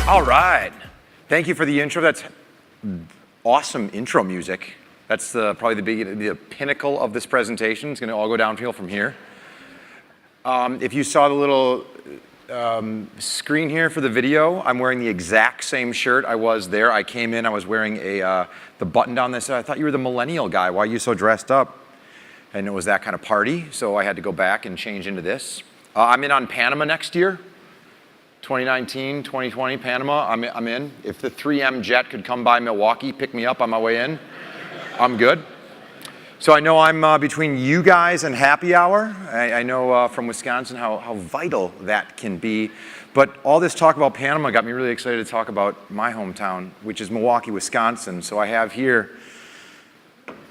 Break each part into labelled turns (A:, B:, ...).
A: All right. Thank you for the intro. That's awesome intro music. That's probably the pinnacle of this presentation. It's going to all go downhill from here. If you saw the little screen here for the video, I'm wearing the exact same shirt I was there. I came in, I was wearing the button down this. I thought you were the Millennial guy. Why are you so dressed up? And it was that kind of party, so I had to go back and change into this. I'm in on Panama next year. 2019, 2020, Panama, I'm in. If the 3M jet could come by Milwaukee, pick me up on my way in, I'm good. So I know I'm between you guys and happy hour. I know from Wisconsin how vital that can be. But all this talk about Panama got me really excited to talk about my hometown, which is Milwaukee, Wisconsin. So I have here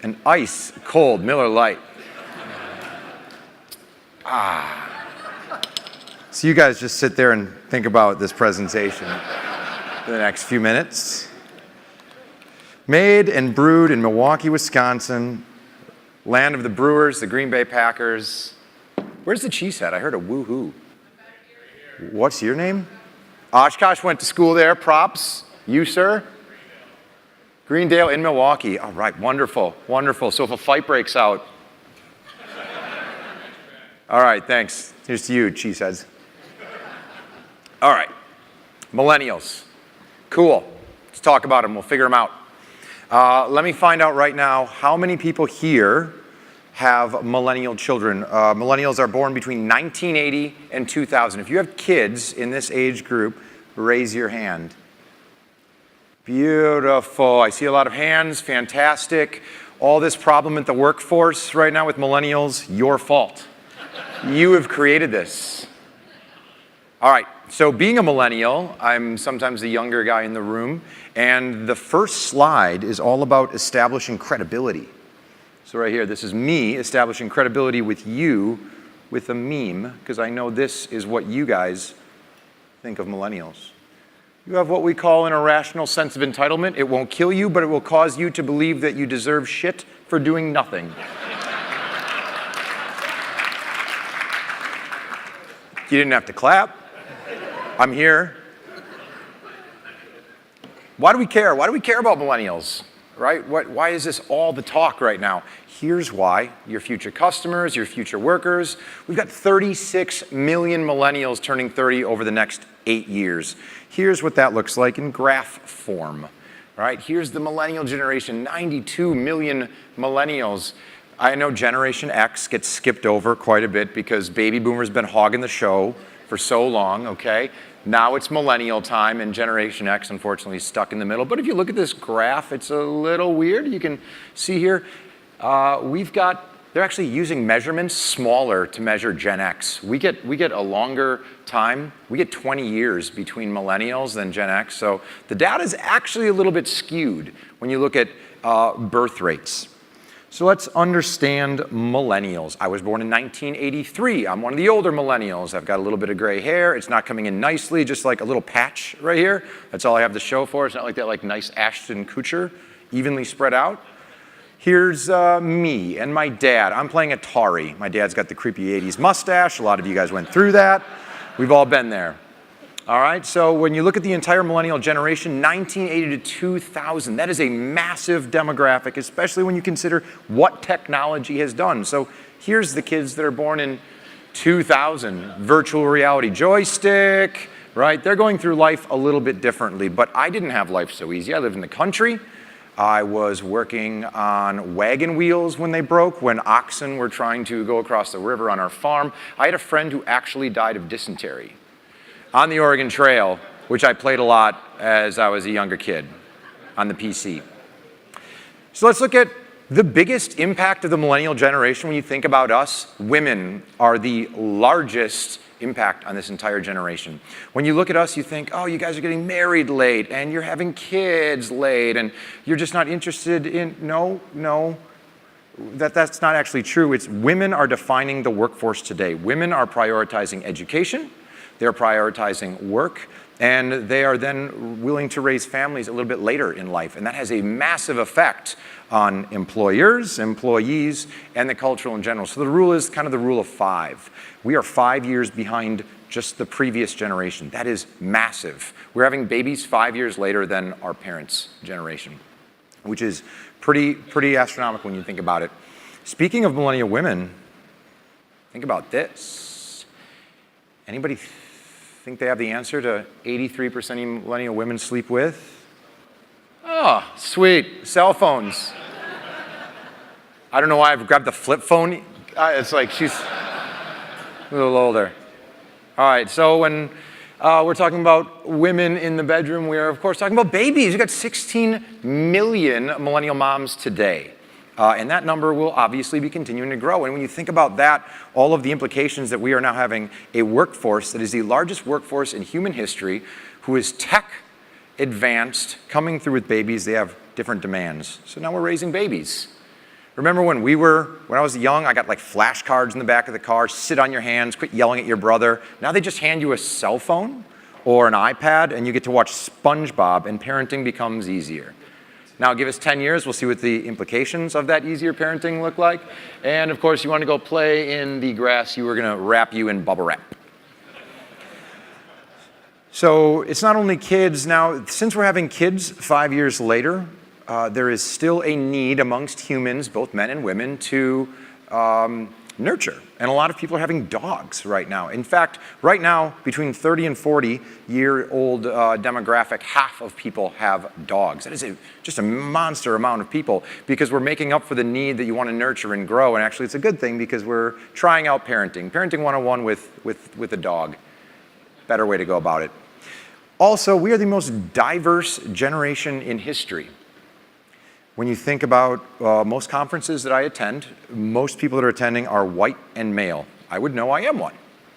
A: an ice cold Miller Lite. So you guys just sit there and think about this presentation for the next few minutes. Made and brewed in Milwaukee, Wisconsin, land of the Brewers, the Green Bay Packers. Where's the cheesehead? I heard a woo-hoo. What's your name? Oshkosh went to school there. Props. You, sir? Greendale in Milwaukee. All right, wonderful, wonderful. So if a fight breaks out. All right, thanks. Here's to you, cheeseheads. All right, millennials. Cool. Let's talk about them. We'll figure them out. Let me find out right now how many people here have millennial children. Millennials are born between 1980 and 2000. If you have kids in this age group, raise your hand. Beautiful. I see a lot of hands. Fantastic. All this problem at the workforce right now with millennials, your fault. You have created this. All right. So being a millennial, I'm sometimes the younger guy in the room, and the first slide is all about establishing credibility. So right here, this is me establishing credibility with you with a meme, because I know this is what you guys think of millennials. You have what we call an irrational sense of entitlement. It won't kill you, but it will cause you to believe that you deserve shit for doing nothing. You didn't have to clap. I'm here. Why do we care? Why do we care about millennials, right? Why is this all the talk right now? Here's why. Your future customers, your future workers. We've got 36 million millennials turning 30 over the next 8 years. Here's what that looks like in graph form, right? Here's the millennial generation, 92 million millennials. I know Generation X gets skipped over quite a bit because baby boomers been hogging the show for so long, okay? Now it's millennial time, and Generation X, unfortunately, is stuck in the middle. But if you look at this graph, it's a little weird. You can see here, they're actually using measurements smaller to measure Gen X. We get a longer time. We get 20 years between millennials than Gen X. So the data is actually a little bit skewed when you look at birth rates. So let's understand millennials. I was born in 1983. I'm one of the older millennials. I've got a little bit of gray hair. It's not coming in nicely, just like a little patch right here. That's all I have to show for. It's not like that nice Ashton Kutcher, evenly spread out. Here's me and my dad. I'm playing Atari. My dad's got the creepy 80s mustache. A lot of you guys went through that. We've all been there. All right, so when you look at the entire millennial generation, 1980 to 2000, that is a massive demographic, especially when you consider what technology has done. So here's the kids that are born in 2000, virtual reality joystick, right? They're going through life a little bit differently, but I didn't have life so easy. I lived in the country. I was working on wagon wheels when they broke, when oxen were trying to go across the river on our farm. I had a friend who actually died of dysentery on the Oregon Trail, which I played a lot as I was a younger kid on the PC. So let's look at the biggest impact of the millennial generation. When you think about us, women are the largest impact on this entire generation. When you look at us, you think, oh, you guys are getting married late, and you're having kids late, and you're just not interested in, no, that's not actually true. It's women are defining the workforce today. Women are prioritizing education. They're prioritizing work. And they are then willing to raise families a little bit later in life. And that has a massive effect on employers, employees, and the culture in general. So the rule is kind of the rule of 5. We are 5 years behind just the previous generation. That is massive. We're having babies 5 years later than our parents' generation, which is pretty astronomical when you think about it. Speaking of millennial women, think about this. Anybody think they have the answer to 83% of millennial women sleep with? Oh, sweet. Cell phones. I don't know why I've grabbed the flip phone. It's like she's a little older. All right, so when we're talking about women in the bedroom, we are, of course, talking about babies. We've got 16 million millennial moms today. And that number will obviously be continuing to grow. And when you think about that, all of the implications that we are now having a workforce that is the largest workforce in human history, who is tech advanced, coming through with babies, they have different demands. So now we're raising babies. Remember when I was young, I got like flashcards in the back of the car, sit on your hands, quit yelling at your brother. Now they just hand you a cell phone or an iPad and you get to watch SpongeBob and parenting becomes easier. Now give us 10 years, we'll see what the implications of that easier parenting look like. And of course, you want to go play in the grass, we're going to wrap you in bubble wrap. So it's not only kids. Now, since we're having kids 5 years later, there is still a need amongst humans, both men and women, to nurture. And a lot of people are having dogs right now. In fact, right now, between 30 and 40-year-old demographic, half of people have dogs. That is just a monster amount of people because we're making up for the need that you want to nurture and grow. And actually, it's a good thing because we're trying out parenting. Parenting 101 with a dog. Better way to go about it. Also, we are the most diverse generation in history. When you think about most conferences that I attend, most people that are attending are white and male. I would know I am one,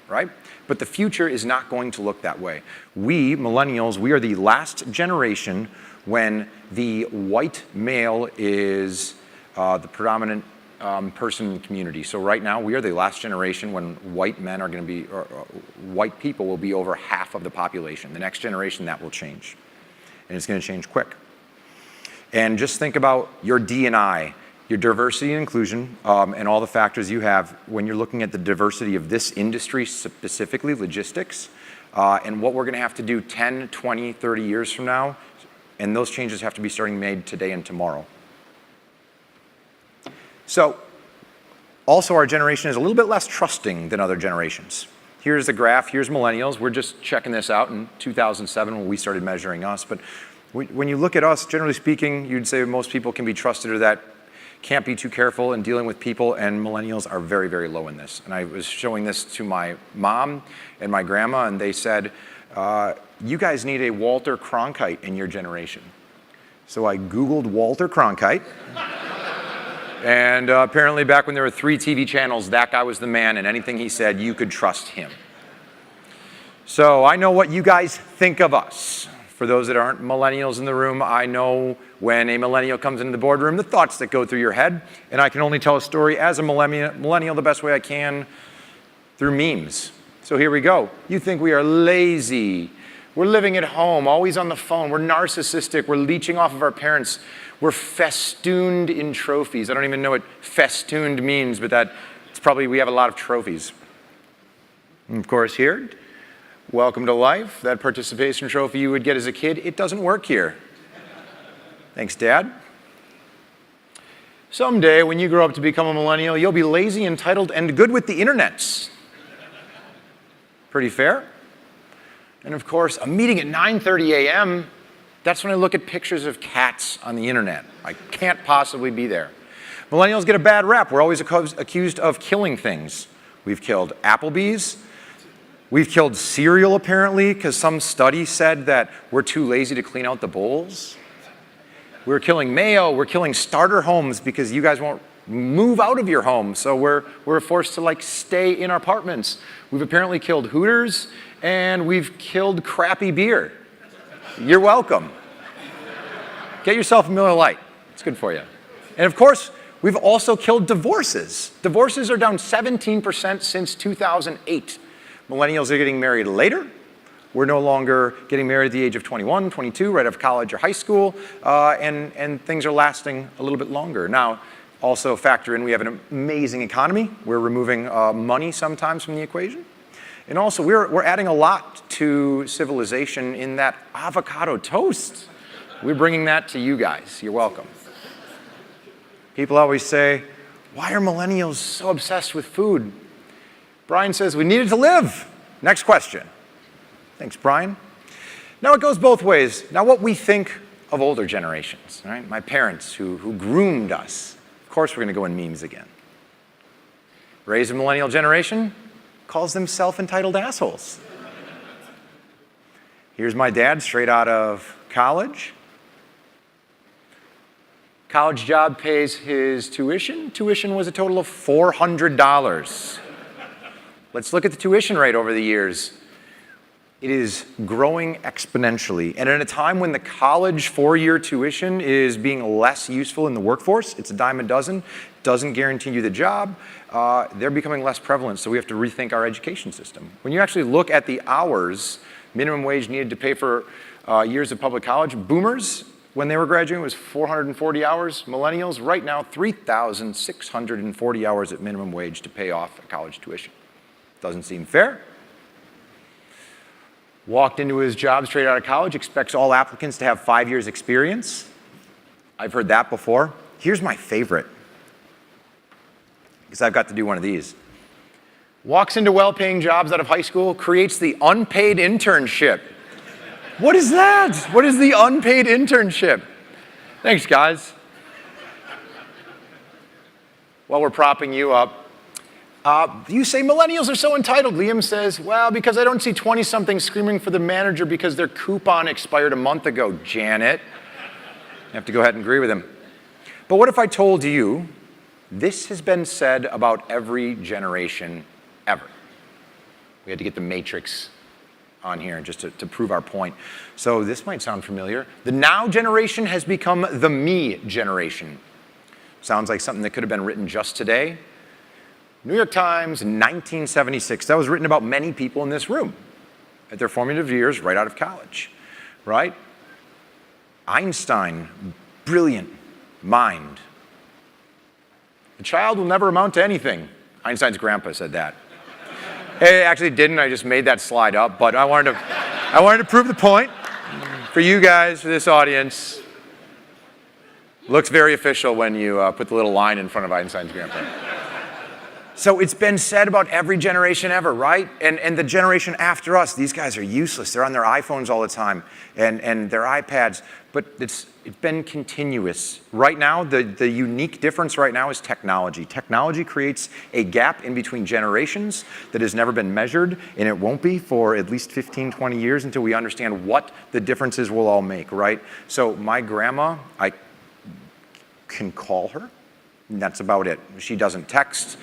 A: right? But the future is not going to look that way. We, millennials, we are the last generation when the white male is the predominant person in the community. So right now, we are the last generation when white men are going to be, white people will be over half of the population. The next generation, that will change. And it's going to change quick. And just think about your D&I, your diversity and inclusion, and all the factors you have when you're looking at the diversity of this industry, specifically logistics, and what we're going to have to do 10, 20, 30 years from now. And those changes have to be starting made today and tomorrow. So, also our generation is a little bit less trusting than other generations. Here's the graph. Here's millennials. We're just checking this out in 2007 when we started measuring us. But when you look at us, generally speaking, you'd say most people can be trusted or that can't be too careful in dealing with people, and millennials are very, very low in this. And I was showing this to my mom and my grandma, and they said, you guys need a Walter Cronkite in your generation. So I Googled Walter Cronkite. And apparently back when there were 3 TV channels, that guy was the man, and anything he said, you could trust him. So I know what you guys think of us. For those that aren't millennials in the room, I know when a millennial comes into the boardroom, the thoughts that go through your head. And I can only tell a story as a millennial the best way I can through memes. So here we go. You think we are lazy. We're living at home, always on the phone. We're narcissistic. We're leeching off of our parents. We're festooned in trophies. I don't even know what festooned means, but it's probably we have a lot of trophies. And of course here, welcome to life. That participation trophy you would get as a kid, it doesn't work here. Thanks, Dad. Someday, when you grow up to become a millennial, you'll be lazy, entitled, and good with the internets. Pretty fair? And of course, a meeting at 9:30 a.m., that's when I look at pictures of cats on the internet. I can't possibly be there. Millennials get a bad rap. We're always accused of killing things. We've killed Applebee's. We've killed cereal, apparently, because some study said that we're too lazy to clean out the bowls. We're killing Mayo. We're killing starter homes because you guys won't move out of your home. So we're forced to stay in our apartments. We've apparently killed Hooters, and we've killed crappy beer. You're welcome. Get yourself a Miller Lite. It's good for you. And of course, we've also killed divorces. Divorces are down 17% since 2008. Millennials are getting married later. We're no longer getting married at the age of 21, 22, right out of college or high school, and things are lasting a little bit longer. Now, also factor in we have an amazing economy. We're removing money sometimes from the equation. And also, we're adding a lot to civilization in that avocado toast. We're bringing that to you guys. You're welcome. People always say, why are millennials so obsessed with food? Brian says, we need it to live. Next question. Thanks, Brian. Now, it goes both ways. Now, what we think of older generations, right? My parents who groomed us. Of course, we're going to go in memes again. Raised a millennial generation, calls them self-entitled assholes. Here's my dad, straight out of college. College job pays his tuition. Tuition was a total of $400. Let's look at the tuition rate over the years. It is growing exponentially. And at a time when the college four-year tuition is being less useful in the workforce, it's a dime a dozen, doesn't guarantee you the job, they're becoming less prevalent, so we have to rethink our education system. When you actually look at the hours minimum wage needed to pay for years of public college, boomers, when they were graduating, was 440 hours. Millennials, right now, 3,640 hours at minimum wage to pay off a college tuition. Doesn't seem fair. Walked into his job straight out of college, expects all applicants to have 5 years experience. I've heard that before. Here's my favorite, because I've got to do one of these. Walks into well-paying jobs out of high school, creates the unpaid internship. What is that? What is the unpaid internship? Thanks, guys. While we're propping you up, you say millennials are so entitled. Liam says, well, because I don't see 20-somethings screaming for the manager because their coupon expired a month ago, Janet. You have to go ahead and agree with him. But what if I told you this has been said about every generation ever? We had to get the matrix on here just to prove our point. So this might sound familiar. The now generation has become the me generation. Sounds like something that could have been written just today. New York Times, 1976. That was written about many people in this room at their formative years right out of college, right? Einstein, brilliant mind. The child will never amount to anything. Einstein's grandpa said that. Hey, actually didn't. I just made that slide up, but I wanted to prove the point for you guys, for this audience. Looks very official when you put the little line in front of Einstein's grandpa. So it's been said about every generation ever, right? And the generation after us, these guys are useless. They're on their iPhones all the time and their iPads. But it's been continuous. Right now, the unique difference right now is technology. Technology creates a gap in between generations that has never been measured, and it won't be for at least 15, 20 years until we understand what the differences will all make, right? So my grandma, I can call her. And that's about it. She doesn't text,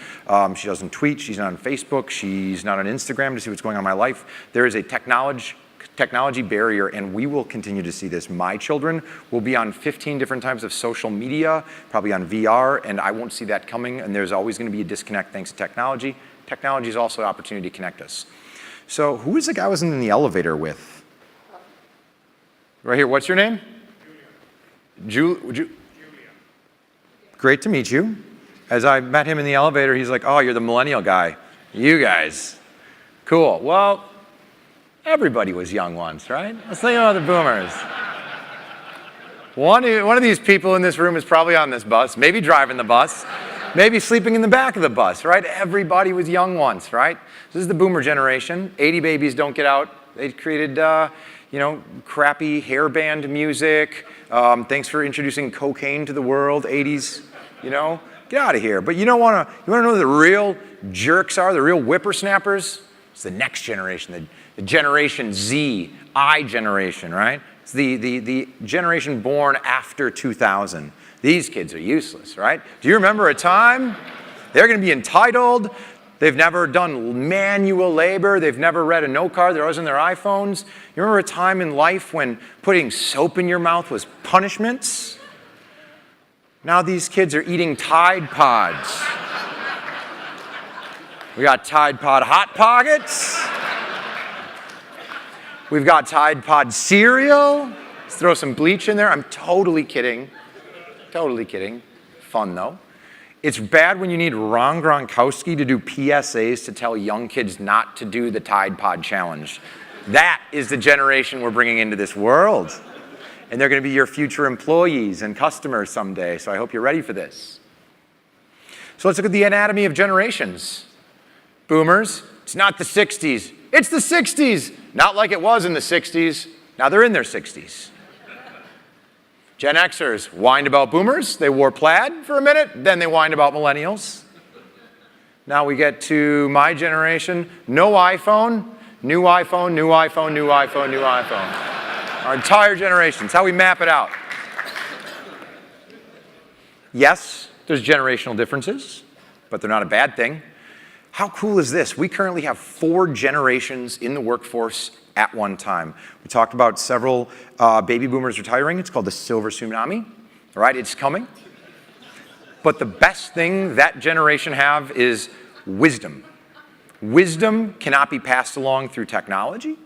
A: she doesn't tweet, she's not on Facebook, she's not on Instagram to see what's going on in my life. There is a technology barrier, and we will continue to see this. My children will be on 15 different types of social media, probably on VR, and I won't see that coming, and there's always going to be a disconnect thanks to technology. Technology is also an opportunity to connect us. So who is the guy I was in the elevator with? Right here, what's your name? Julia. Great to meet you. As I met him in the elevator, he's like, oh, you're the millennial guy. You guys. Cool. Well, everybody was young once, right? Let's think about the boomers. One of these people in this room is probably on this bus, maybe driving the bus, maybe sleeping in the back of the bus, right? Everybody was young once, right? This is the boomer generation. 80 babies don't get out. They created, crappy hairband music. Thanks for introducing cocaine to the world, 80s, get out of here. But you want to know who the real jerks are, the real whippersnappers? It's the next generation, the Generation Z, I generation, right? It's the generation born after 2000. These kids are useless, right? Do you remember a time? They're going to be entitled. They've never done manual labor. They've never read a note card. They're always on their iPhones. You remember a time in life when putting soap in your mouth was punishments? Now these kids are eating Tide Pods. We got Tide Pod Hot Pockets. We've got Tide Pod cereal. Let's throw some bleach in there. I'm totally kidding. Totally kidding. Fun though. It's bad when you need Ron Gronkowski to do PSAs to tell young kids not to do the Tide Pod challenge. That is the generation we're bringing into this world. And they're going to be your future employees and customers someday, so I hope you're ready for this. So let's look at the anatomy of generations. Boomers, it's not the 60s. It's the 60s. Not like it was in the 60s. Now they're in their 60s. Gen Xers whined about boomers. They wore plaid for a minute, then they whined about millennials. Now we get to my generation. No iPhone, new iPhone, new iPhone, new iPhone, new iPhone. Our entire generation. It's how we map it out. Yes, there's generational differences, but they're not a bad thing. How cool is this? We currently have 4 generations in the workforce at one time. We talked about several baby boomers retiring. It's called the silver tsunami. All right, it's coming. But the best thing that generation have is wisdom. Wisdom cannot be passed along through technology.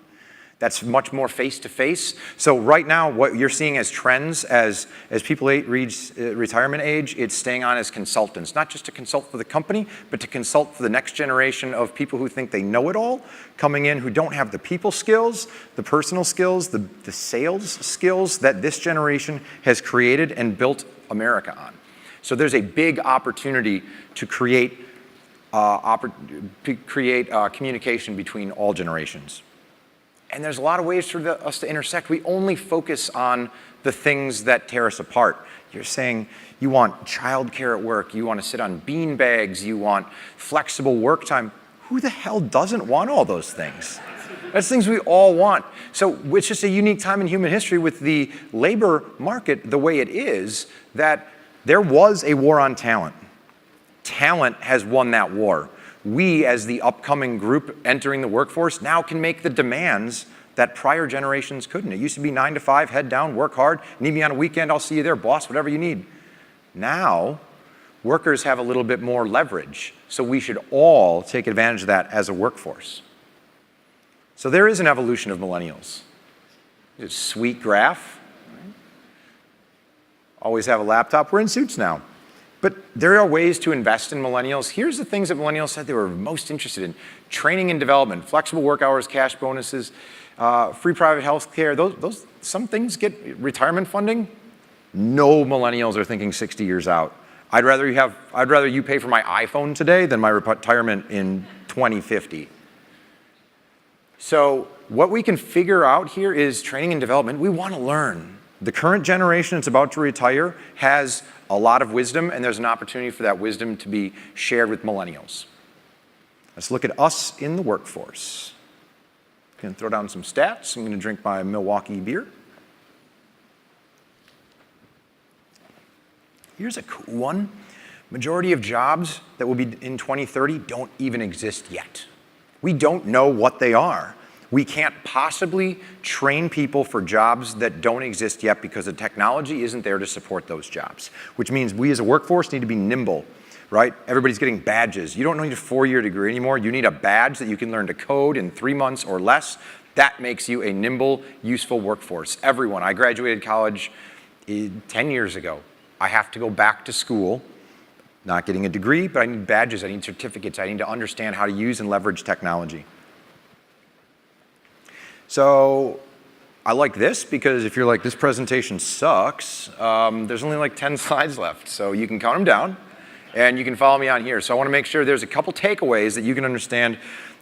A: That's much more face-to-face. So right now, what you're seeing as trends as people reach retirement age, it's staying on as consultants, not just to consult for the company, but to consult for the next generation of people who think they know it all, coming in who don't have the people skills, the personal skills, the sales skills that this generation has created and built America on. So there's a big opportunity to create communication between all generations. And there's a lot of ways for us to intersect. We only focus on the things that tear us apart. You're saying you want childcare at work, you want to sit on bean bags, you want flexible work time. Who the hell doesn't want all those things? That's things we all want. So it's just a unique time in human history with the labor market the way it is, that there was a war on talent. Talent has won that war. We, as the upcoming group entering the workforce, now can make the demands that prior generations couldn't. It used to be 9 to 5, head down, work hard. Need me on a weekend, I'll see you there, boss, whatever you need. Now, workers have a little bit more leverage, so we should all take advantage of that as a workforce. So there is an evolution of millennials. It's a sweet graph. Always have a laptop. We're in suits now. But there are ways to invest in millennials. Here's the things that millennials said they were most interested in. Training and development, flexible work hours, cash bonuses, free private health care. Some things get retirement funding. No millennials are thinking 60 years out. I'd rather you pay for my iPhone today than my retirement in 2050. So what we can figure out here is training and development. We want to learn. The current generation that's about to retire has a lot of wisdom, and there's an opportunity for that wisdom to be shared with millennials. Let's look at us in the workforce. I'm going to throw down some stats. I'm going to drink my Milwaukee beer. Here's a cool one. Majority of jobs that will be in 2030 don't even exist yet. We don't know what they are. We can't possibly train people for jobs that don't exist yet because the technology isn't there to support those jobs, which means we as a workforce need to be nimble, right? Everybody's getting badges. You don't need a 4-year degree anymore. You need a badge that you can learn to code in 3 months or less. That makes you a nimble, useful workforce. Everyone. I graduated college 10 years ago. I have to go back to school, not getting a degree, but I need badges, I need certificates, I need to understand how to use and leverage technology. So I like this because if you're like, this presentation sucks, there's only like 10 slides left. So you can count them down and you can follow me on here. So I want to make sure there's a couple takeaways that you can understand.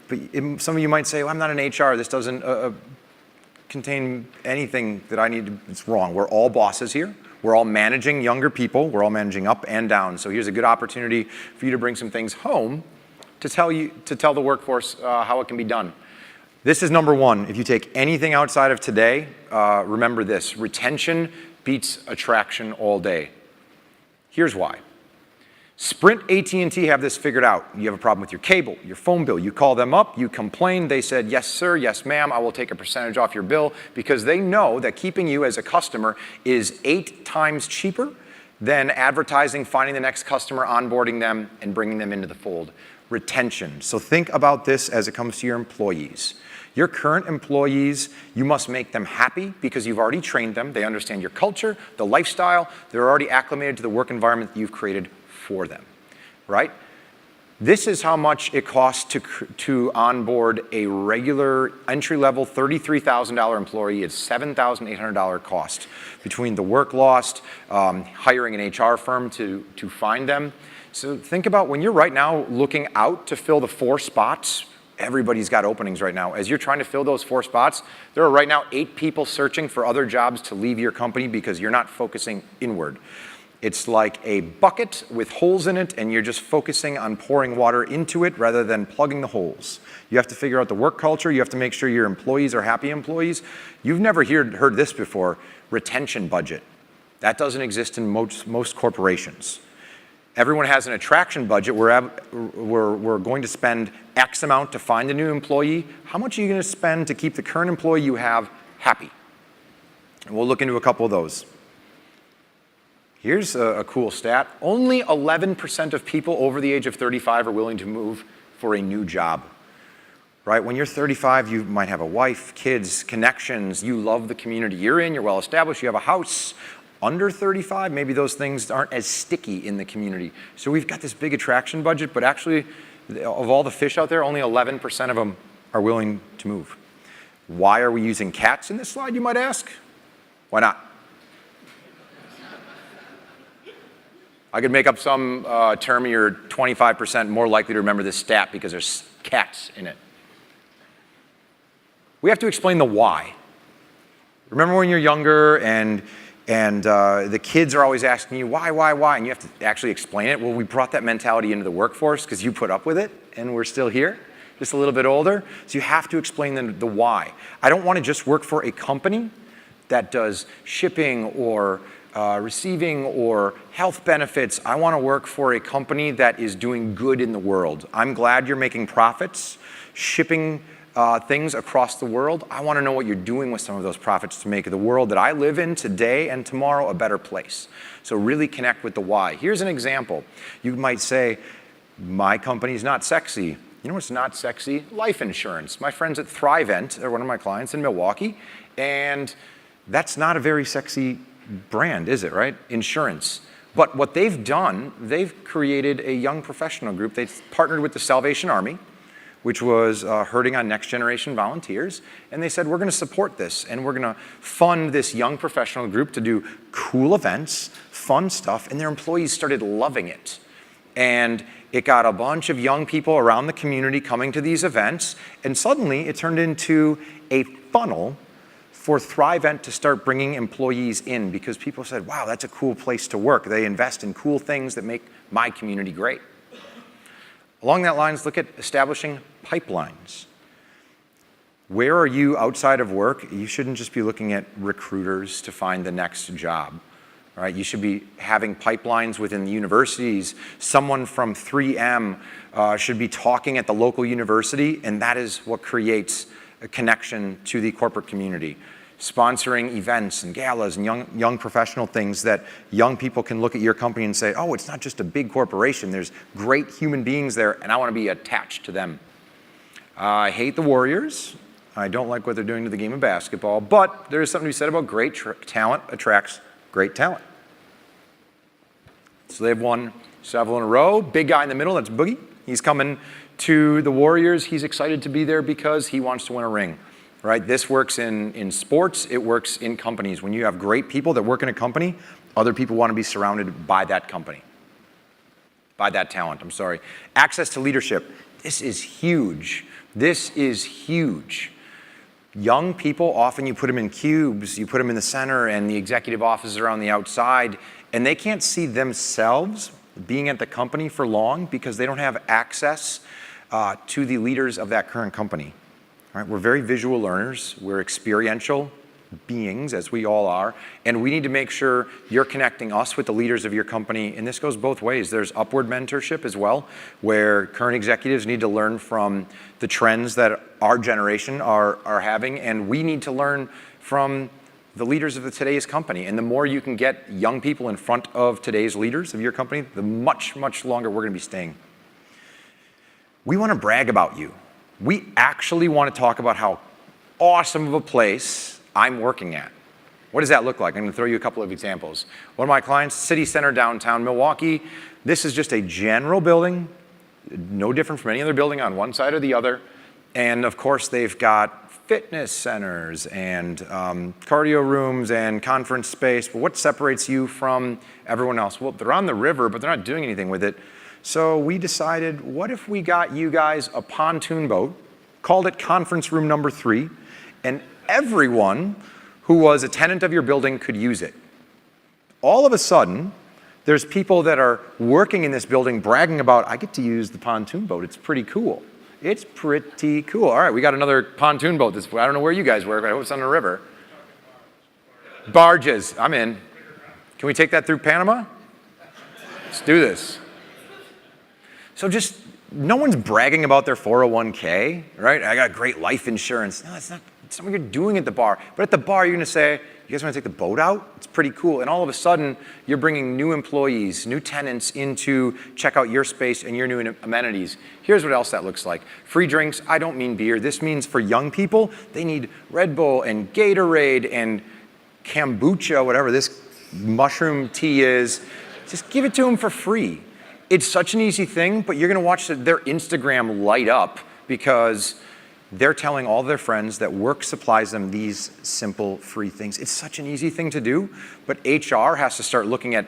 A: But some of you might say, well, I'm not an HR. This doesn't contain anything that I need to, it's wrong. We're all bosses here. We're all managing younger people. We're all managing up and down. So here's a good opportunity for you to bring some things home to tell the workforce how it can be done. This is number one. If you take anything outside of today, remember this. Retention beats attraction all day. Here's why. Sprint, AT&T have this figured out. You have a problem with your cable, your phone bill. You call them up, you complain. They said, yes, sir, yes, ma'am, I will take a percentage off your bill, because they know that keeping you as a customer is 8 times cheaper than advertising, finding the next customer, onboarding them, and bringing them into the fold. Retention. So think about this as it comes to your employees. Your current employees, you must make them happy because you've already trained them. They understand your culture, the lifestyle. They're already acclimated to the work environment that you've created for them, right? This is how much it costs to onboard a regular entry-level $33,000 employee. It's $7,800 cost between the work lost, hiring an HR firm to find them. So think about when you're right now looking out to fill the 4 spots. Everybody's got openings right now. As you're trying to fill those 4 spots, there are right now 8 people searching for other jobs to leave your company because you're not focusing inward. It's like a bucket with holes in it, and you're just focusing on pouring water into it rather than plugging the holes. You have to figure out the work culture. You have to make sure your employees are happy employees. You've never heard this before, retention budget. That doesn't exist in most corporations. Everyone has an attraction budget. We're going to spend X amount to find a new employee. How much are you going to spend to keep the current employee you have happy? And we'll look into a couple of those. Here's a cool stat. Only 11% of people over the age of 35 are willing to move for a new job, right? When you're 35, you might have a wife, kids, connections. You love the community you're in. You're well established. You have a house. Under 35, maybe those things aren't as sticky in the community. So we've got this big attraction budget, but actually, of all the fish out there, only 11% of them are willing to move. Why are we using cats in this slide, you might ask? Why not? I could make up some term and you're 25% more likely to remember this stat because there's cats in it. We have to explain the why. Remember when you're younger and the kids are always asking you, why, and you have to actually explain it? Well, we brought that mentality into the workforce because you put up with it and we're still here, just a little bit older. So you have to explain the why. I don't want to just work for a company that does shipping or receiving or health benefits. I want to work for a company that is doing good in the world. I'm glad you're making profits, shipping things across the world. I want to know what you're doing with some of those profits to make the world that I live in today and tomorrow a better place. So really connect with the why. Here's an example. You might say, my company's not sexy. You know what's not sexy? Life insurance. My friends at Thrivent, they're one of my clients in Milwaukee, and that's not a very sexy brand, is it, right? Insurance. But what they've done, they've created a young professional group. They've partnered with the Salvation Army, which was hurting on next generation volunteers. And they said, we're going to support this and we're going to fund this young professional group to do cool events, fun stuff, and their employees started loving it. And it got a bunch of young people around the community coming to these events, and suddenly it turned into a funnel for Thrivent to start bringing employees in because people said, wow, that's a cool place to work. They invest in cool things that make my community great. Along that lines, look at establishing pipelines. Where are you outside of work? You shouldn't just be looking at recruiters to find the next job, right? You should be having pipelines within the universities. Someone from 3M should be talking at the local university, and that is what creates a connection to the corporate community. Sponsoring events and galas and young professional things that young people can look at your company and say, oh, it's not just a big corporation. There's great human beings there, and I want to be attached to them. I hate the Warriors. I don't like what they're doing to the game of basketball, but there is something to be said about great talent attracts great talent. So they've won several in a row. Big guy in the middle, that's Boogie. He's coming to the Warriors. He's excited to be there because he wants to win a ring. Right? This works in sports, it works in companies. When you have great people that work in a company, other people want to be surrounded by that company. By that talent, I'm sorry. Access to leadership. This is huge. This is huge. Young people, often you put them in cubes, you put them in the center and the executive offices are on the outside, and they can't see themselves being at the company for long because they don't have access to the leaders of that current company. Right? We're very visual learners. We're experiential beings, as we all are, and we need to make sure you're connecting us with the leaders of your company, and this goes both ways. There's upward mentorship as well, where current executives need to learn from the trends that our generation are having, and we need to learn from the leaders of today's company. And the more you can get young people in front of today's leaders of your company, the much, much longer we're going to be staying. We want to brag about you. We actually want to talk about how awesome of a place I'm working at. What does that look like? I'm going to throw you a couple of examples. One of my clients, City Center downtown Milwaukee. This is just a general building, no different from any other building on one side or the other. And of course, they've got fitness centers and cardio rooms and conference space. But what separates you from everyone else? Well, they're on the river, but they're not doing anything with it. So we decided, what if we got you guys a pontoon boat, called it conference room number 3, and everyone who was a tenant of your building could use it. All of a sudden, there's people that are working in this building bragging about, I get to use the pontoon boat. It's pretty cool. It's pretty cool. All right, we got another pontoon boat. I don't know where you guys work, but I hope it's on the river. Barges, I'm in. Can we take that through Panama? Let's do this. So just, no one's bragging about their 401k, right? I got great life insurance. No, it's not what you're doing at the bar. But at the bar, you're gonna say, you guys wanna take the boat out? It's pretty cool. And all of a sudden, you're bringing new employees, new tenants in to check out your space and your new amenities. Here's what else that looks like. Free drinks, I don't mean beer. This means for young people, they need Red Bull and Gatorade and kombucha, whatever this mushroom tea is. Just give it to them for free. It's such an easy thing, but you're gonna watch their Instagram light up because they're telling all their friends that work supplies them these simple free things. It's such an easy thing to do, but HR has to start looking at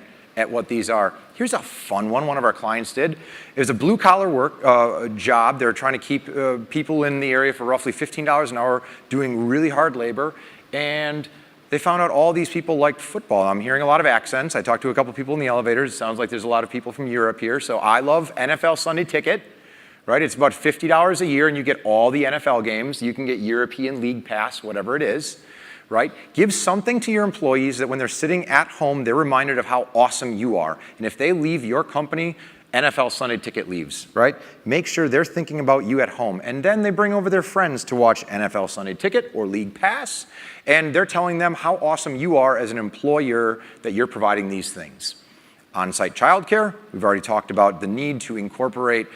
A: what these are. Here's a fun one of our clients did. It was a blue collar work job. They're trying to keep people in the area for roughly $15 an hour doing really hard labor, and they found out all these people liked football. I'm hearing a lot of accents. I talked to a couple people in the elevators. It sounds like there's a lot of people from Europe here, so I love NFL Sunday Ticket. Right? It's about $50 a year and you get all the NFL games. You can get European League Pass, whatever it is, right? Give something to your employees that when they're sitting at home, they're reminded of how awesome you are. And if they leave your company, NFL Sunday Ticket leaves, right? Make sure they're thinking about you at home. And then they bring over their friends to watch NFL Sunday Ticket or League Pass. And they're telling them how awesome you are as an employer that you're providing these things. On-site childcare, we've already talked about the need to incorporate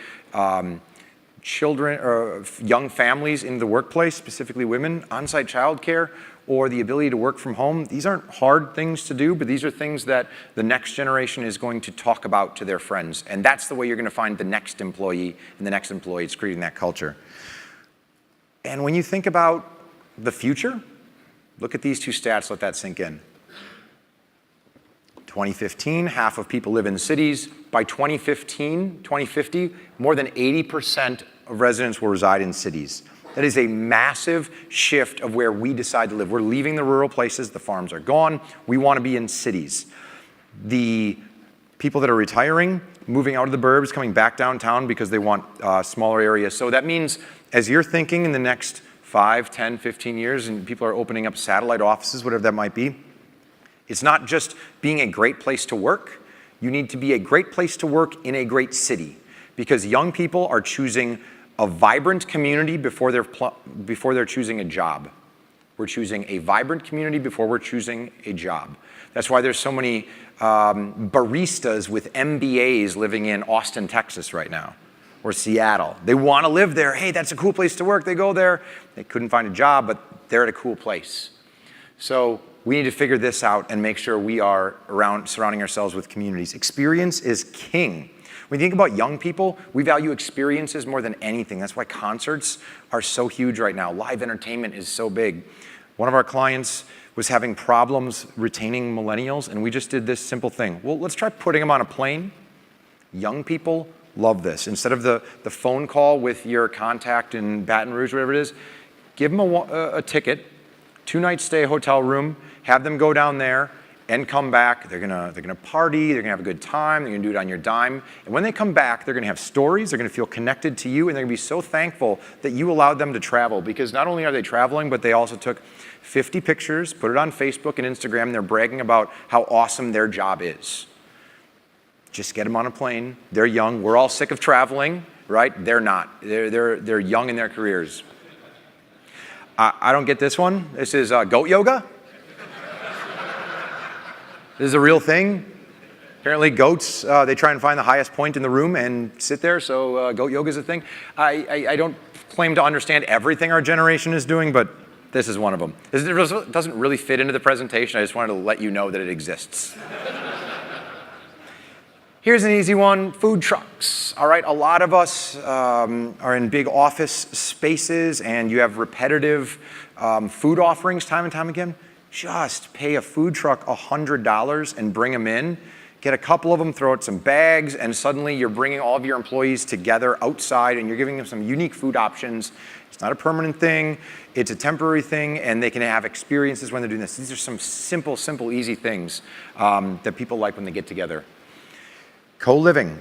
A: children or young families into the workplace, specifically women. On-site childcare or the ability to work from home. These aren't hard things to do, but these are things that the next generation is going to talk about to their friends. And that's the way you're going to find the next employee, and the next employee is creating that culture. And when you think about the future, look at these two stats, let that sink in. 2015, half of people live in cities. By 2050, more than 80% of residents will reside in cities. That is a massive shift of where we decide to live. We're leaving the rural places, the farms are gone. We want to be in cities. The people that are retiring, moving out of the burbs, coming back downtown because they want smaller areas. So that means as you're thinking in the next 5, 10, 15 years, and people are opening up satellite offices, whatever that might be, it's not just being a great place to work. You need to be a great place to work in a great city, because young people are choosing a vibrant community before they're choosing a job. We're choosing a vibrant community before we're choosing a job. That's why there's so many baristas with MBAs living in Austin, Texas right now, or Seattle. They want to live there. Hey, that's a cool place to work. They go there. They couldn't find a job, but they're at a cool place. So we need to figure this out and make sure we are surrounding ourselves with communities. Experience is king. When you think about young people, we value experiences more than anything. That's why concerts are so huge right now. Live entertainment is so big. One of our clients was having problems retaining millennials, and we just did this simple thing. Well, let's try putting them on a plane. Young people love this. Instead of the phone call with your contact in Baton Rouge, whatever it is, give them a ticket, 2-night stay hotel room, have them go down there and come back. They're gonna party, they're gonna have a good time, they're gonna do it on your dime. And when they come back, they're gonna have stories, they're gonna feel connected to you, and they're gonna be so thankful that you allowed them to travel, because not only are they traveling, but they also took 50 pictures, put it on Facebook and Instagram, and they're bragging about how awesome their job is. Just get them on a plane. They're young. We're all sick of traveling, right? They're not. They're young in their careers. I don't get this one. This is goat yoga. This is a real thing. Apparently goats, they try and find the highest point in the room and sit there, so goat yoga is a thing. I don't claim to understand everything our generation is doing, but this is one of them. It doesn't really fit into the presentation. I just wanted to let you know that it exists. Here's an easy one, food trucks. All right, a lot of us are in big office spaces and you have repetitive food offerings time and time again. Just pay a food truck $100 and bring them in. Get a couple of them, throw out some bags, and suddenly you're bringing all of your employees together outside and you're giving them some unique food options. It's not a permanent thing, it's a temporary thing, and they can have experiences when they're doing this. These are some simple, easy things that people like when they get together. Co-living.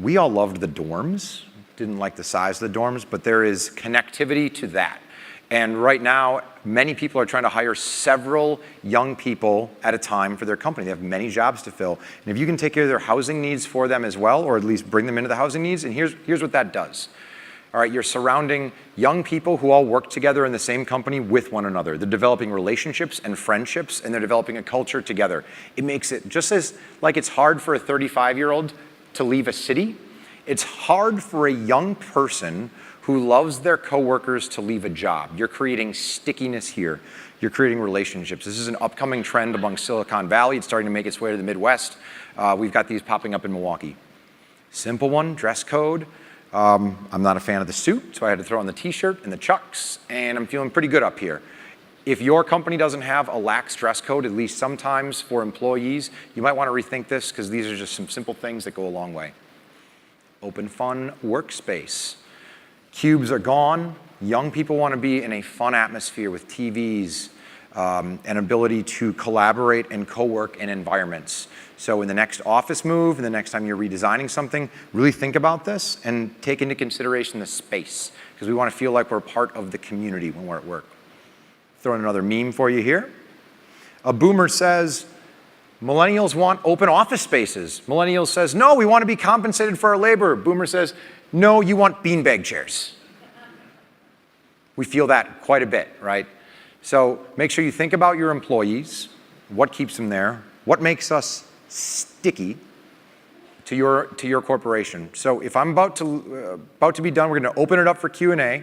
A: We all loved the dorms, didn't like the size of the dorms, but there is connectivity to that. And right now, many people are trying to hire several young people at a time for their company. They have many jobs to fill. And if you can take care of their housing needs for them as well, or at least bring them into the housing needs, and here's what that does. All right, you're surrounding young people who all work together in the same company with one another. They're developing relationships and friendships, and they're developing a culture together. It makes it just as like it's hard for a 35-year-old to leave a city, it's hard for a young person who loves their coworkers to leave a job. You're creating stickiness here. You're creating relationships. This is an upcoming trend among Silicon Valley. It's starting to make its way to the Midwest. We've got these popping up in Milwaukee. Simple one, dress code. I'm not a fan of the suit, so I had to throw on the t-shirt and the chucks, and I'm feeling pretty good up here. If your company doesn't have a lax dress code, at least sometimes for employees, you might want to rethink this because these are just some simple things that go a long way. Open, fun workspace. Cubes are gone. Young people want to be in a fun atmosphere with TVs, and ability to collaborate and co-work in environments. So in the next office move, and the next time you're redesigning something, really think about this and take into consideration the space, because we want to feel like we're part of the community when we're at work. Throwing another meme for you here. A boomer says, millennials want open office spaces. Millennials says, no, we want to be compensated for our labor. Boomer says, no, you want beanbag chairs. We feel that quite a bit, right? So make sure you think about your employees, what keeps them there, what makes us sticky to your corporation. So if I'm about to be done, we're going to open it up for Q&A.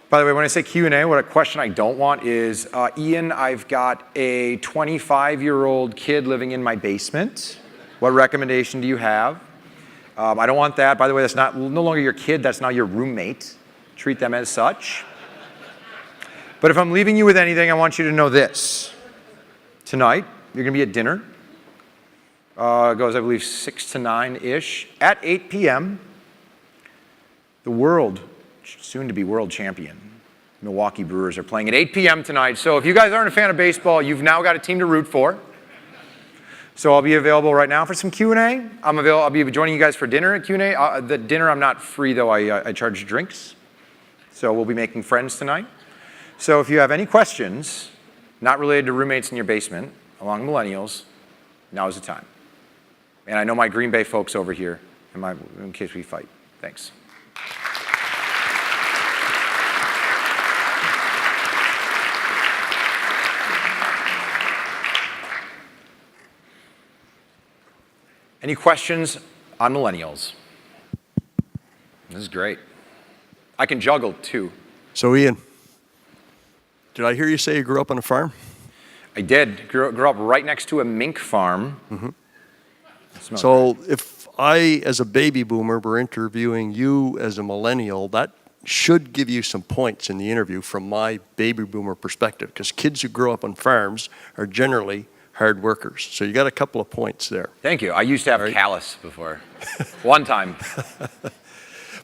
A: By the way, when I say Q&A, what a question I don't want is, Ian, I've got a 25-year-old kid living in my basement. What recommendation do you have? I don't want that. By the way, that's no longer your kid, that's now your roommate. Treat them as such. But if I'm leaving you with anything, I want you to know this. Tonight, you're going to be at dinner. It goes, I believe, 6 to 9-ish. At 8 p.m., the soon-to-be world champion Milwaukee Brewers are playing at 8 p.m. tonight. So if you guys aren't a fan of baseball, you've now got a team to root for. So I'll be available right now for some Q&A. I'll be joining you guys for dinner at Q&A. The dinner, I'm not free, though. I charge drinks. So we'll be making friends tonight. So if you have any questions, not related to roommates in your basement, along millennials, now is the time. And I know my Green Bay folks over here, in case we fight. Thanks. Any questions on millennials? This is great. I can juggle too. So
B: Ian, did I hear you say you grew up on a farm?
A: I did. Grew up right next to a mink farm.
B: Mm-hmm. So if I, as a baby boomer, were interviewing you as a millennial, that should give you some points in the interview from my baby boomer perspective, because kids who grow up on farms are generally hard workers. So you got a couple of points there.
A: Thank you. I used to have callus before. One time.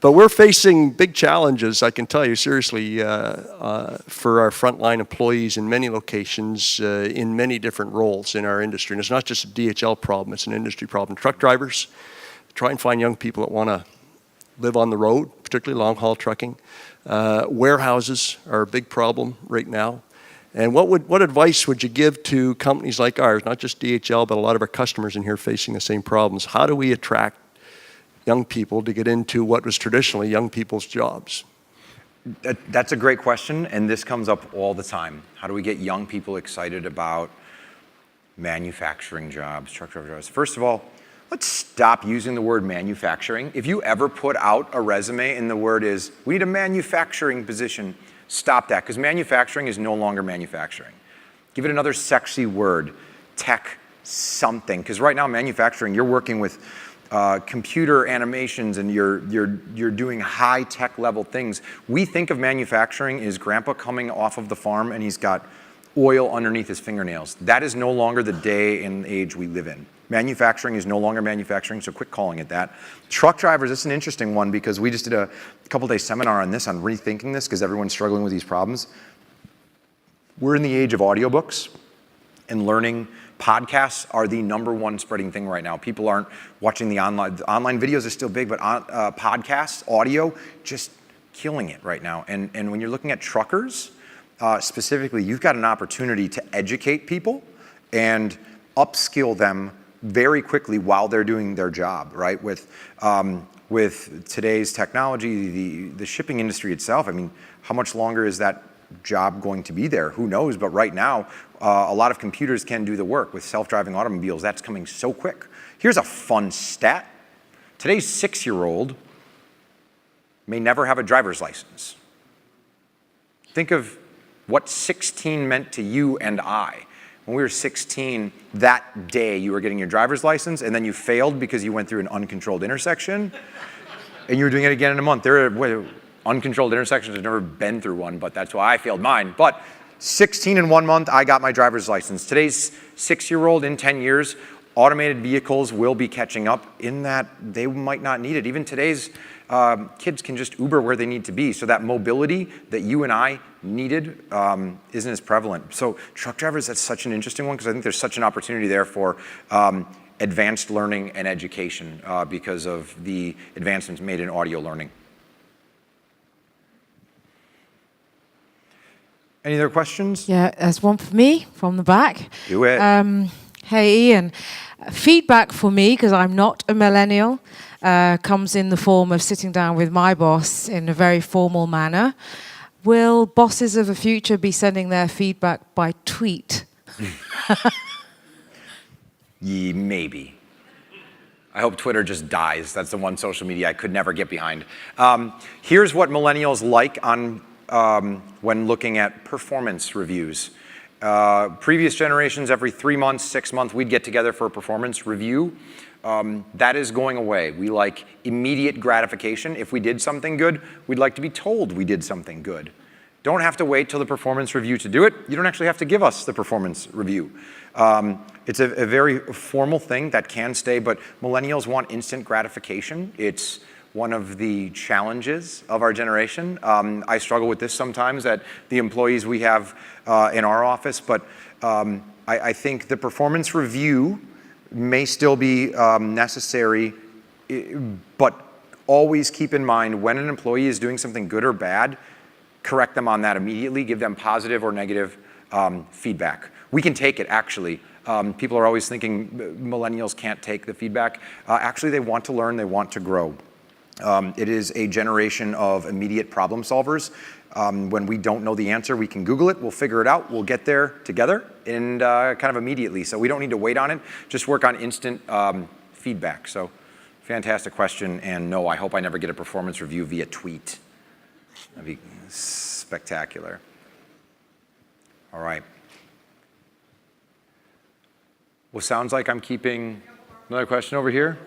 B: But we're facing big challenges, I can tell you seriously, for our frontline employees in many locations, in many different roles in our industry. And it's not just a DHL problem, it's an industry problem. Truck drivers, try and find young people that want to live on the road, particularly long-haul trucking. Warehouses are a big problem right now. And what advice would you give to companies like ours, not just DHL, but a lot of our customers in here facing the same problems? How do we attract young people to get into what was traditionally young people's jobs?
A: That's a great question, and this comes up all the time. How do we get young people excited about manufacturing jobs, truck driver jobs? First of all, let's stop using the word manufacturing. If you ever put out a resume and the word is, we need a manufacturing position, stop that, because manufacturing is no longer manufacturing. Give it another sexy word, tech something, because right now manufacturing, you're working with computer animations and you're doing high tech level things. We think of manufacturing as grandpa coming off of the farm and he's got oil underneath his fingernails. That is no longer the day and age we live in. Manufacturing is no longer manufacturing, so quit calling it that. Truck drivers, this is an interesting one because we just did a couple-day seminar on this, on rethinking this, because everyone's struggling with these problems. We're in the age of audiobooks and learning. Podcasts are the #1 spreading thing right now. People aren't watching the online videos are still big, but podcasts, audio, just killing it right now. And when you're looking at truckers, specifically, you've got an opportunity to educate people and upskill them very quickly while they're doing their job, right? With today's technology, the shipping industry itself, I mean, how much longer is that job going to be there? Who knows? But right now, a lot of computers can do the work. With self-driving automobiles, that's coming so quick. Here's a fun stat. Today's 6-year-old may never have a driver's license. Think of what 16 meant to you and I. When we were 16, that day you were getting your driver's license, and then you failed because you went through an uncontrolled intersection, and you were doing it again in a month. There are uncontrolled intersections. I've never been through one, but that's why I failed mine. But 16 in 1 month, I got my driver's license. Today's 6-year-old, in 10 years, automated vehicles will be catching up in that they might not need it. Even today's kids can just Uber where they need to be. So that mobility that you and I needed isn't as prevalent. So truck drivers, that's such an interesting one because I think there's such an opportunity there for advanced learning and education because of the advancements made in audio learning. Any other questions?
C: Yeah, there's one for me from the back.
A: Do it.
C: Hey, Ian. Feedback for me, because I'm not a millennial, comes in the form of sitting down with my boss in a very formal manner. Will bosses of the future be sending their feedback by tweet?
A: Maybe. I hope Twitter just dies. That's the one social media I could never get behind. Here's what millennials like on when looking at performance reviews. Previous generations, every 3 months, 6 months, we'd get together for a performance review. That is going away. We like immediate gratification. If we did something good, we'd like to be told we did something good. Don't have to wait till the performance review to do it. You don't actually have to give us the performance review. It's a very formal thing that can stay, but millennials want instant gratification. It's one of the challenges of our generation. I struggle with this sometimes at the employees we have in our office, but I think the performance review may still be necessary, but always keep in mind when an employee is doing something good or bad, correct them on that immediately, give them positive or negative feedback. We can take it, actually. People are always thinking millennials can't take the feedback. Actually, they want to learn, they want to grow. It is a generation of immediate problem solvers. When we don't know the answer, we can Google it, we'll figure it out, we'll get there together and kind of immediately. So we don't need to wait on it, just work on instant feedback. So fantastic question, and no, I hope I never get a performance review via tweet. That'd be spectacular. All right. Well, sounds like I'm keeping another question over here.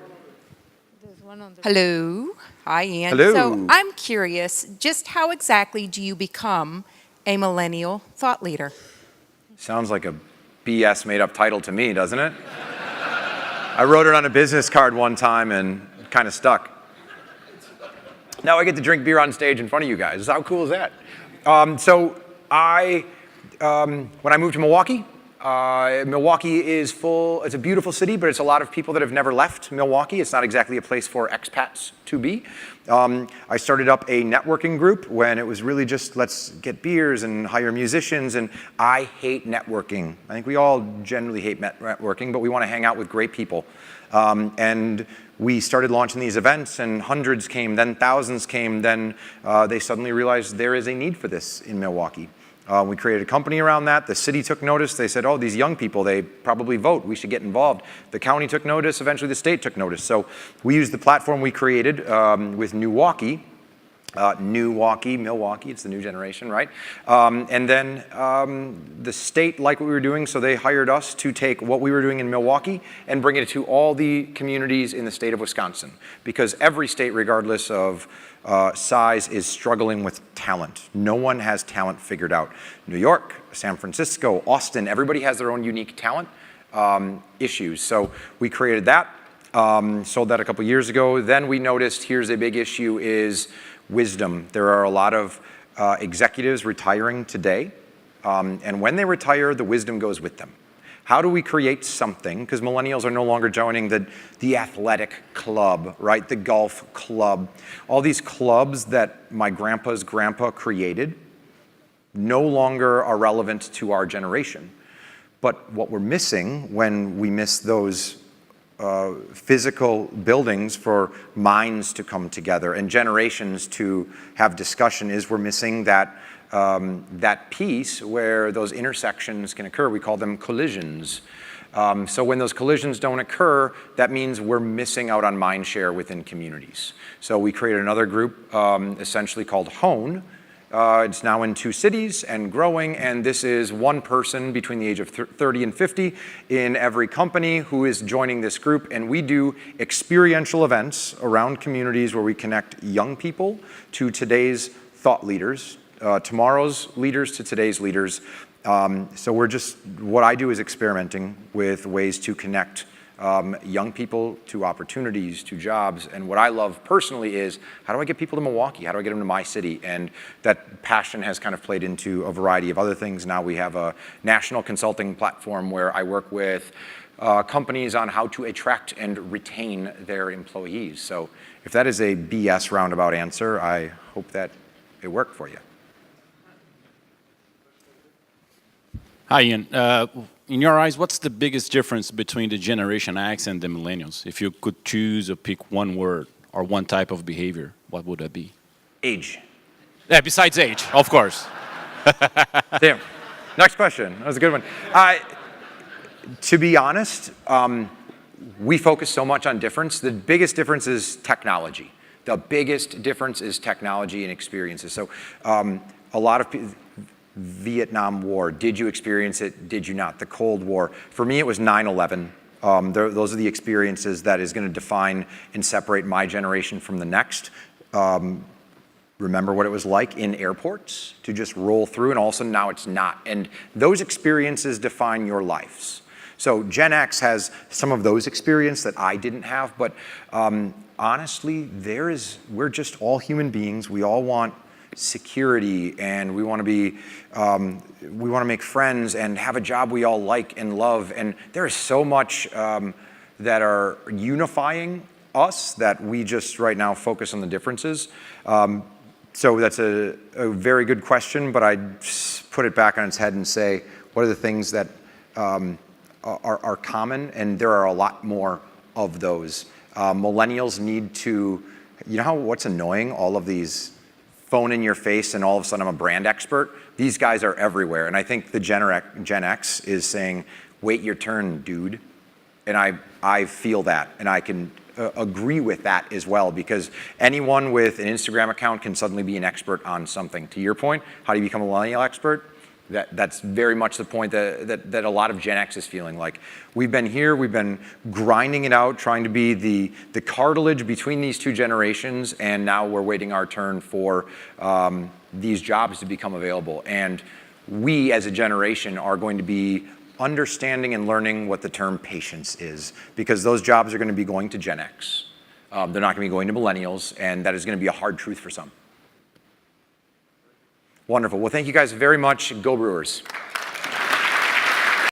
D: Hello. Hi, Ian.
A: Hello.
D: So I'm curious, just how exactly do you become a millennial thought leader?
A: Sounds like a BS made up title to me, doesn't it? I wrote it on a business card one time and it kind of stuck. Now I get to drink beer on stage in front of you guys. How cool is that? When I moved to Milwaukee, Milwaukee is full, it's a beautiful city, but it's a lot of people that have never left Milwaukee. It's not exactly a place for expats to be. I started up a networking group when it was really just let's get beers and hire musicians, and I hate networking. I think we all generally hate networking, but we want to hang out with great people. And we started launching these events, and hundreds came, then thousands came, then they suddenly realized there is a need for this in Milwaukee. We created a company around that. The city took notice. They said, oh, these young people, they probably vote. We should get involved. The county took notice. Eventually, the state took notice. So we used the platform we created with Milwaukee. Milwaukee, it's the new generation, right? And then the state liked what we were doing, so they hired us to take what we were doing in Milwaukee and bring it to all the communities in the state of Wisconsin. Because every state, regardless of size, is struggling with talent. No one has talent figured out. New York, San Francisco, Austin, everybody has their own unique talent issues. So we created that, sold that a couple years ago. Then we noticed here's a big issue is wisdom. There are a lot of executives retiring today, and when they retire, the wisdom goes with them. How do we create something, because millennials are no longer joining the athletic club, right? The golf club. All these clubs that my grandpa's grandpa created no longer are relevant to our generation. But what we're missing when we miss those physical buildings for minds to come together and generations to have discussion is we're missing that piece where those intersections can occur. We call them collisions. So when those collisions don't occur, that means we're missing out on mind share within communities. So we created another group essentially called Hoan. It's now in 2 cities and growing, and this is one person between the age of 30 and 50 in every company who is joining this group, and we do experiential events around communities where we connect young people to today's thought leaders, tomorrow's leaders to today's leaders. So what I do is experimenting with ways to connect young people to opportunities, to jobs. And what I love personally is, how do I get people to Milwaukee? How do I get them to my city? And that passion has kind of played into a variety of other things. Now we have a national consulting platform where I work with companies on how to attract and retain their employees. So if that is a BS roundabout answer, I hope that it worked for you.
E: Hi, Ian. In your eyes, what's the biggest difference between the Generation X and the Millennials? If you could choose or pick one word or one type of behavior, what would that be?
A: Age.
E: Yeah, besides age, of course.
A: Damn. Next question. That was a good one. To be honest, we focus so much on difference. The biggest difference is technology. The biggest difference is technology and experiences. So a lot of people, Vietnam War, did you experience it? Did you not? The Cold War. For me, it was 9/11. Those are the experiences that is going to define and separate my generation from the next. Remember what it was like in airports to just roll through, and all of a sudden now it's not. And those experiences define your lives. So Gen X has some of those experiences that I didn't have, but honestly, we're just all human beings. We all want security, and we want to make friends and have a job we all like and love. And there is so much that are unifying us that we just right now focus on the differences. So that's a very good question, but I'd put it back on its head and say, what are the things that are common? And there are a lot more of those. Millennials need to, what's annoying? All of these phone in your face and all of a sudden I'm a brand expert. These guys are everywhere. And I think the Gen X is saying, wait your turn, dude. And I feel that, and I can agree with that as well, because anyone with an Instagram account can suddenly be an expert on something. To your point, how do you become a millennial expert? That's very much the point that a lot of Gen X is feeling like. We've been grinding it out, trying to be the cartilage between these two generations, and now we're waiting our turn for these jobs to become available. And we as a generation are going to be understanding and learning what the term patience is, because those jobs are going to be going to Gen X. They're not going to be going to millennials, and that is going to be a hard truth for some. Wonderful. Well, thank you guys very much. Go Brewers.